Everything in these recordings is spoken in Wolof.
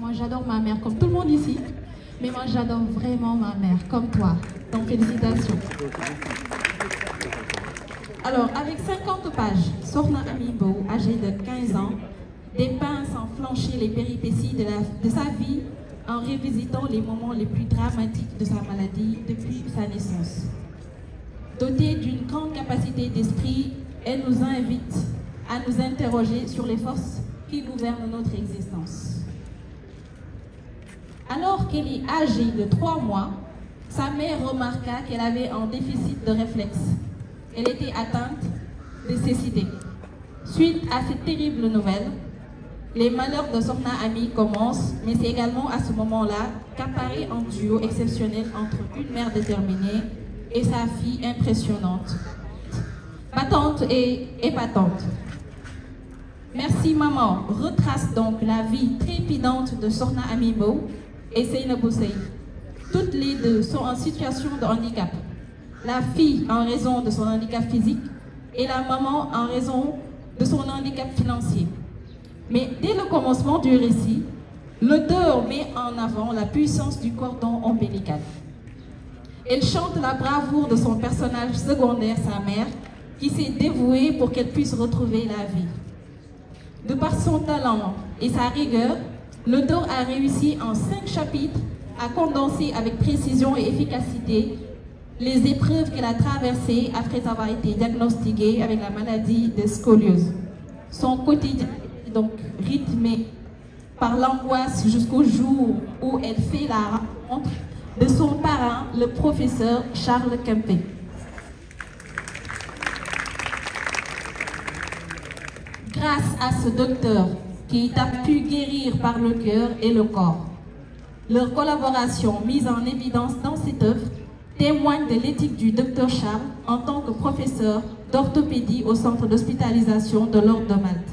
moi j'adore ma mère comme tout le monde ici, mais moi j'adore vraiment ma mère comme toi. Donc félicitations. Alors avec 50 pages, Sokhna Amy Mbow, âgée de 15 ans, dépeint sans flancher les péripéties de sa vie en revisitant les moments les plus dramatiques de sa maladie depuis sa naissance. Dotée d'une grande capacité d'esprit, elle nous invite à nous interroger sur les forces qui gouvernent notre existence. Alors qu'elle est âgée de 3 mois, sa mère remarqua qu'elle avait un déficit de réflexe. Elle était atteinte de cécité. Suite à cette terrible nouvelle, les malheurs de Sokhna Amy commencent, mais c'est également à ce moment-là qu'apparaît un duo exceptionnel entre une mère déterminée et sa fille impressionnante, battante et épatante. Merci maman retrace donc la vie trépidante de Sokhna Amy Mbow et Seynabou Seye. Toutes les deux sont en situation de handicap. La fille en raison de son handicap physique et la maman en raison de son handicap financier. Mais dès le commencement du récit, l'auteur met en avant la puissance du cordon ombilical. Elle chante la bravoure de son personnage secondaire, sa mère, qui s'est dévouée pour qu'elle puisse retrouver la vie. De par son talent et sa rigueur, l'auteur a réussi en 5 chapitres à condenser avec précision et efficacité les épreuves qu'elle a traversées après avoir été diagnostiquée avec la maladie de scoliose. Son quotidien est donc rythmé par l'angoisse jusqu'au jour où elle fait la rencontre de son parrain, le professeur Charles Kempé. Grâce à ce docteur qui t'a pu guérir par le cœur et le corps, leur collaboration mise en évidence dans cette œuvre témoigne de l'éthique du docteur Charles en tant que professeur d'orthopédie au centre d'hospitalisation de l'Ordre de Malte.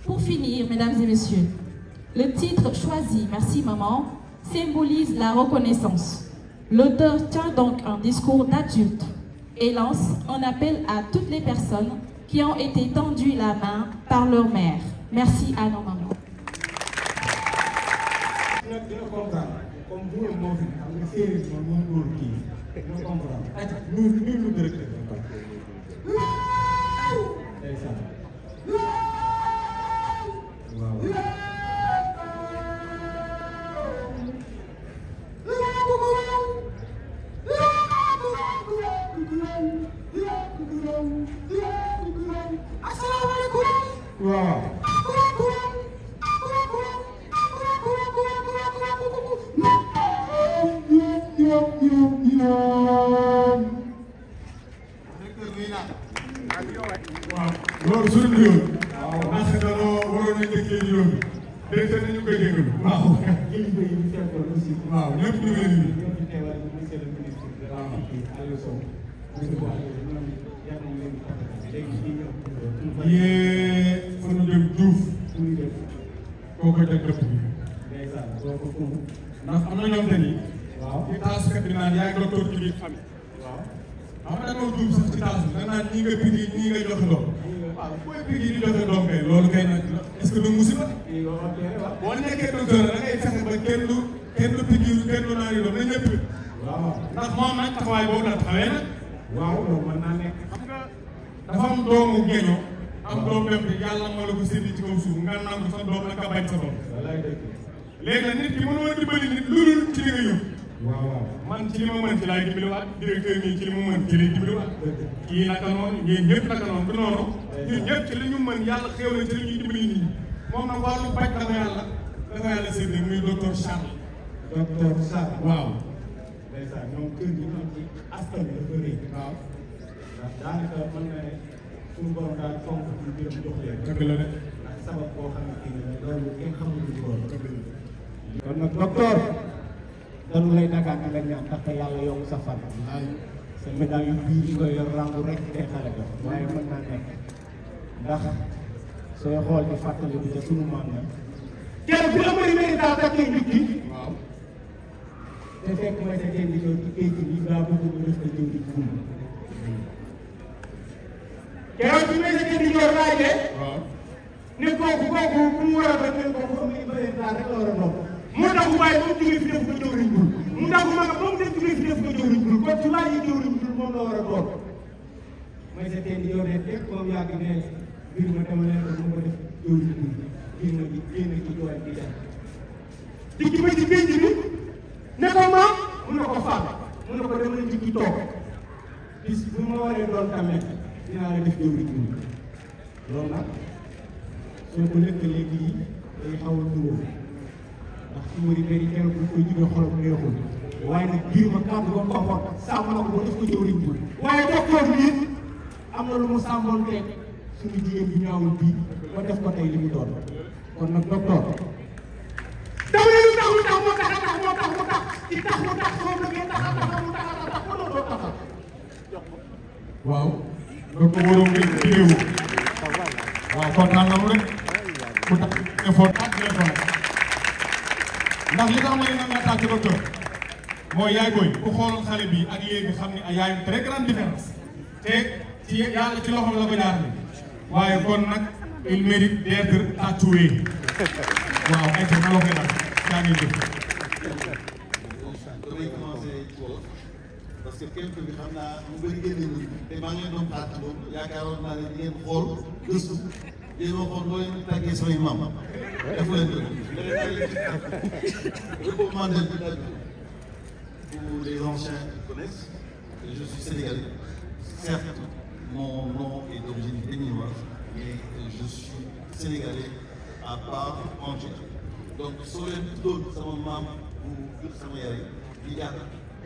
Pour finir, mesdames et messieurs, le titre choisi, Merci Maman, symbolise la reconnaissance. L'auteur tient donc un discours d'adulte et lance un appel à toutes les personnes qui ont été tendues la main par leur mère. Merci à nos mamans. loolu suñu yoon ndax danoo waroon a njëkkee yoon dégg nañu koy déglu waaw kilifa yi ñu fekkoon aussi waaw ñëpp ñu ngi leen di teewal monsieur le ministre de la Santé Aliou Sow yee fa ñu jëm Diouf kooku dëkk dëpp bi ndeysaan kooku ndax am na ñoom te ni waaw ci taasukat bi naan yaay docteur ci biir famille waaw xam nga dañoo juum sax ci taasu da naan ñii nga pigi ñii nga joxe doom waaw booy pigi di joxe doom kay loolu kay nag est-ce que du musiba boo nekkee docteur da ngay fexe ba kenn du pigi kenn du naan doom na ñëpp waaw ndax moom nag taxawaay boobu la taxawee nag waaw loolu mën naa nekk xam nga dafa am doomu geño am doom dem bi yàlla moo la ko séddi ci kaw suuf nga nangu sa doom la nga bañ sa doom léegi nag nit ki mënoo dimbali nit lu dul ci li nga yóbbu waaw man ci li ma mën ci laay dimbaliwaat directeur mi ci li mu mën ci lay dimbaliwaat kii naka noonu yéen ñëpp naka noonu du noonu ñun ñëpp ci li ñu mën yàlla xéw na ci li ñuy dimbali nit ñi moom nag wàllu paj dafa yàlla séddee muy docteur Charles waaw ndeysaan ñoom kër gi am ci askan bi dafa rëy waaw ndax daanaka mën na ne suñu borom daal fonk ci biram jox leen dëgg la de ndax sabab boo xam ne kii ne loolu kenn xamul lu ko kon nag docteur dañu lay dagaan nga ñaan ndaxte yàlla yokk sa fan sa médaille yu biir yi nga yor rangu rek day xale ga waaye mën naa nekk ndax sooy xool di fàttali bi te sunu maam na kenn bi la may mari daa takkee njukki waaw te fekk may sa kenn di ñëw ci pénc bi daa bëgg ñu def ko jëw di gum keroog bi may sa kenn di ñëw laajee ne kooku bu mu war a ba kenn kooku am na bëri daa rek la war a nopp bàyyi ba mu jógee fi def ko jëwriñ bul mu dàgg ma nga ba mu def jógee fi def ko jëwriñ bul kon su laajee jëwriñ bul moom la war a doon may sa teen yow de teg comme yàgg ne mbir ma dama leen ko mu ko def jëwriñ bul génn ci joor bi dem dikki ma ci géej bi ne ko ma mun na ko faam mun na ko dama leen jikki toog bis bu ma waree doon tamit dinaa la def jëwriñ bul loolu nag soo ko lëkkalee lii day xaw a nuroo ndax ci wari bëri keroog bu koy jugee xolam neexul waaye nag biir ma kàddu ba mu waxoon sàmm na ko ba def ko jëwriñ bul waaye docteur bi am na lu mu sàmmoon teg suñu jigéen bi ñaawul bii ba def ko tey li mu doon kon nag docteur dama ne lu tax moo tax ci tax mu tax moom la ngeen tax ba dootoo taxal waaw donc waroon ngeen ci réew waaw kontaan nañu rek ku tax effort ak effort ndax li tax ma ne nag nga tàcc docteur mooy yaay booy ku xooloon xale bi ak léegi xam ne yaay une très grande différence te ci yàlla ci loxoom la ko jaarale waaye kon nag il mérite d'être tatoué waaw ay na loxo nag yaa ngi jëf damay commencé ci wolof parce que quelque bi xam naa mu bëri génne ñu te maa ngi leen doon xaar ci boobu yaakaaroon naa ne di ngeen xool gëstu yéen ma xool noo leen tàggee samay maam def leen doon regroupement des villages pour les anciens qui connaissent je suis sénégalais certes mon nom est d'origine béninoise mais je suis sénégalais à part entière donc soo leen tuddoon sama maam bu jur sama yaay di jàpp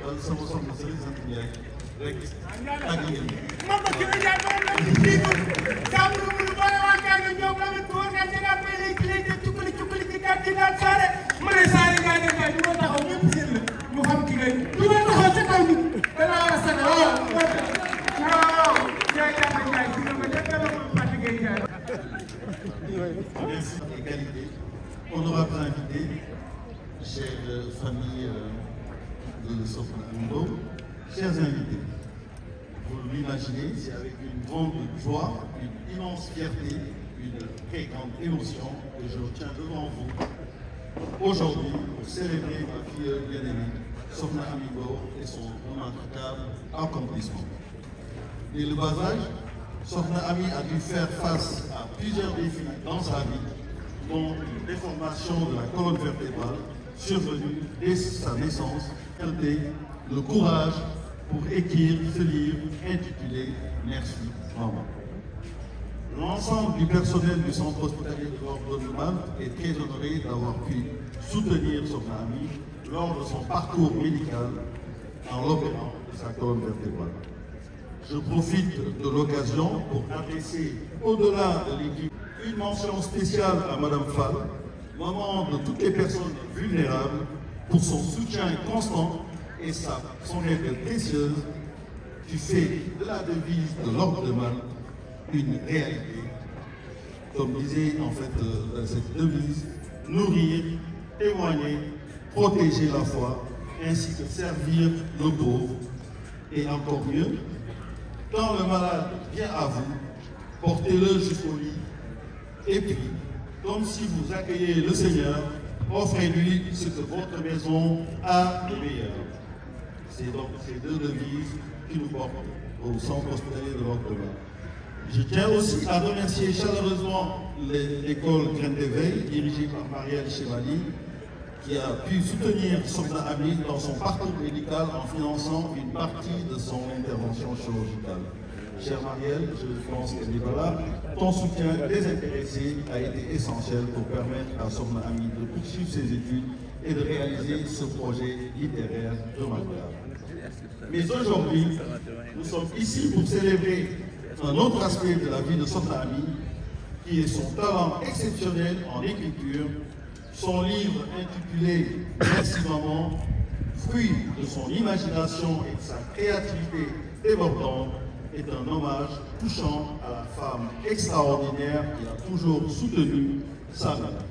wala sama soxna Serigne sant Ndiaye rek tàgg ngeen. man ko ci la jaay ba la ci jiitu saabu lu mu boole waa Kanga ñëw ba nga tuur nga ci naan may léegi léegi cukkali ci gàtt ci naan saare ma ne saare ngaa def kay du ma taxaw ñëpp seen la ñu xam ki ngay du ma taxaw ca kaw nit danaa war a sane waaw jaay jàmm jaay ci ma jëkkal la ko Fatou Gueye jaay. Merci égalité honorable invité chère famille de Sokhna Amy, chers invités, vous l'imaginez, c'est avec une grande joie, une immense fierté, une très grande émotion que je tiens devant vous aujourd'hui pour célébrer ma fille bien-aimée, Sokhna Amy et son remarquable accomplissement. Dès le bas âge, Sokhna Amy a dû faire face à plusieurs défis dans sa vie, dont une déformation de la colonne vertébrale survenue dès sa naissance, et le courage pour écrire ce livre intitulé Merci Maman. L'ensemble du personnel du centre hospitalier de l'Ordre de Malte est très honoré d'avoir pu soutenir Sokhna Amy lors de son parcours médical en l'opérant de sa colonne vertébrale. Je profite de l'occasion pour adresser, au-delà de l'équipe, une mention spéciale à Madame Fall, maman de toutes les personnes vulnérables, pour son soutien constant et son aide précieuse qui fait de la devise de l'Ordre de Malte une réalité. Comme disait en fait cette devise, nourrir, témoigner, protéger la foi, ainsi que servir le pauvre. Et encore mieux, quand le malade vient à vous, portez-le jusqu'au lit. Et puis, comme si vous accueillez le Seigneur, offrez-lui ce que votre maison a de meilleur. C'est donc ces deux devises qui nous portent au centre hospitalier de l'Ordre de Malte. Je tiens aussi à remercier chaleureusement l'école Graine d'éveil, dirigée par Marielle Chevalier, qui a pu soutenir Sokhna Amy dans son parcours médical en finançant une partie de son intervention chirurgicale. Chère Marielle, je pense qu'elle est là. Ton soutien désintéressé a été essentiel pour permettre à Sokhna Amy de poursuivre ses études et de réaliser ce projet littéraire remarquable. Mais aujourd'hui, nous sommes ici pour célébrer un autre aspect de la vie de Sokhna Amy, qui est son talent exceptionnel en écriture. Son livre intitulé Merci Maman, fruit de son imagination et de sa créativité débordante, est un hommage touchant à la femme extraordinaire qui a toujours soutenu sa mère.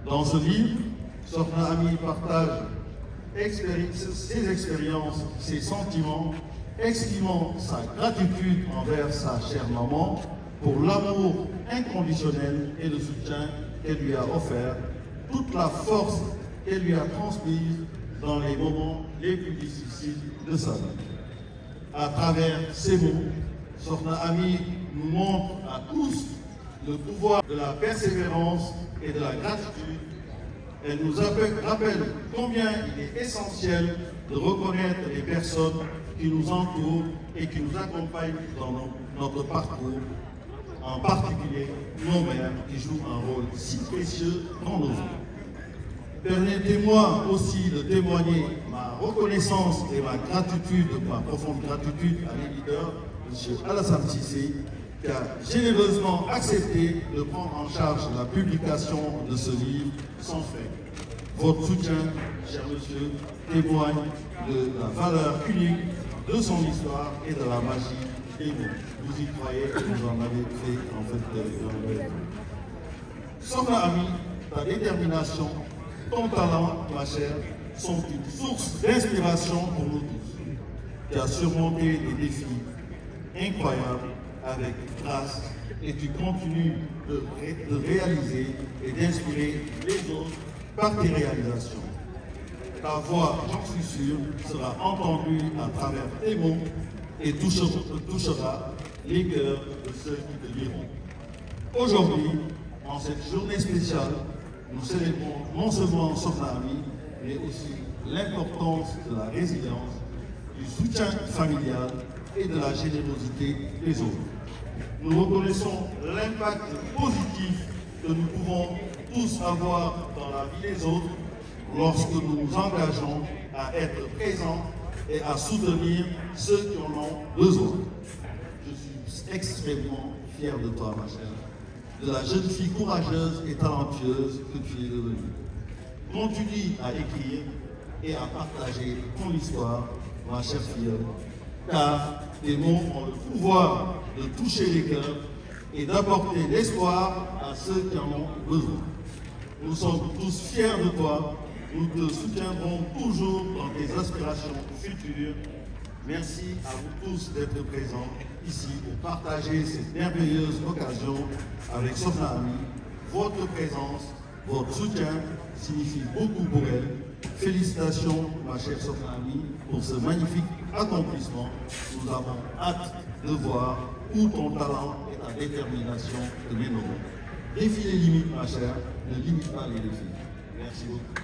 Dans ce livre, Sokhna Amy partage ses expériences, ses sentiments, exprimant sa gratitude envers sa chère maman pour l'amour inconditionnel et le soutien qu'elle lui a offert, toute la force qu'elle lui a transmises dans les moments les plus difficiles de sa vie. À travers ces mots, Sokhna Ami nous montre à tous le pouvoir de la persévérance et de la gratitude. Elle nous rappelle combien il est essentiel de reconnaître les personnes qui nous entourent et qui nous accompagnent dans notre parcours, en particulier nos mères qui jouent un rôle si précieux dans nos vies. Permettez-moi aussi de témoigner ma reconnaissance et ma gratitude, ma profonde gratitude à l'éditeur, M. Alassane Cissé, qui a généreusement accepté de prendre en charge la publication de ce livre sans frais. Votre soutien, cher monsieur, témoigne de la valeur unique de son histoire et de la magie des mots. Vous y croyez, vous en avez fait en fait Sokhna Ami, ta détermination, ton talent, ma chère, sont une source d'inspiration pour nous tous. Tu as surmonté des défis incroyables avec grâce et tu continues de réaliser et d'inspirer les autres par tes réalisations. Ta voix, j'en suis sûr, sera entendue à travers tes mots et touchera les cœurs de ceux qui te liront. Aujourd'hui, en cette journée spéciale, nous célébrons non seulement Sokhna Ami, mais aussi l'importance de la résilience, du soutien familial et de la générosité des autres. Nous reconnaissons l'impact positif que nous pouvons tous avoir dans la vie des autres lorsque nous nous engageons à être présents et à soutenir ceux qui en ont besoin. Je suis extrêmement fier de toi, ma chère, de la jeune fille courageuse et talentueuse que tu es devenue. Continue à écrire et à partager ton histoire, ma chère filleule, car tes mots ont le pouvoir de toucher les cœurs et d'apporter l'espoir à ceux qui en ont besoin. Nous sommes tous fiers de toi, nous te soutiendrons toujours dans tes aspirations futures. Merci à vous tous d'être présents ici pour partager cette merveilleuse occasion avec Sokhna Ami. Votre présence, votre soutien signifie beaucoup pour elle. Félicitations, ma chère Sokhna Ami, pour ce magnifique accomplissement. Nous avons hâte de voir où ton talent et ta détermination te mèneront. Défie les limites, ma chère, ne limite pas les défis. Merci beaucoup.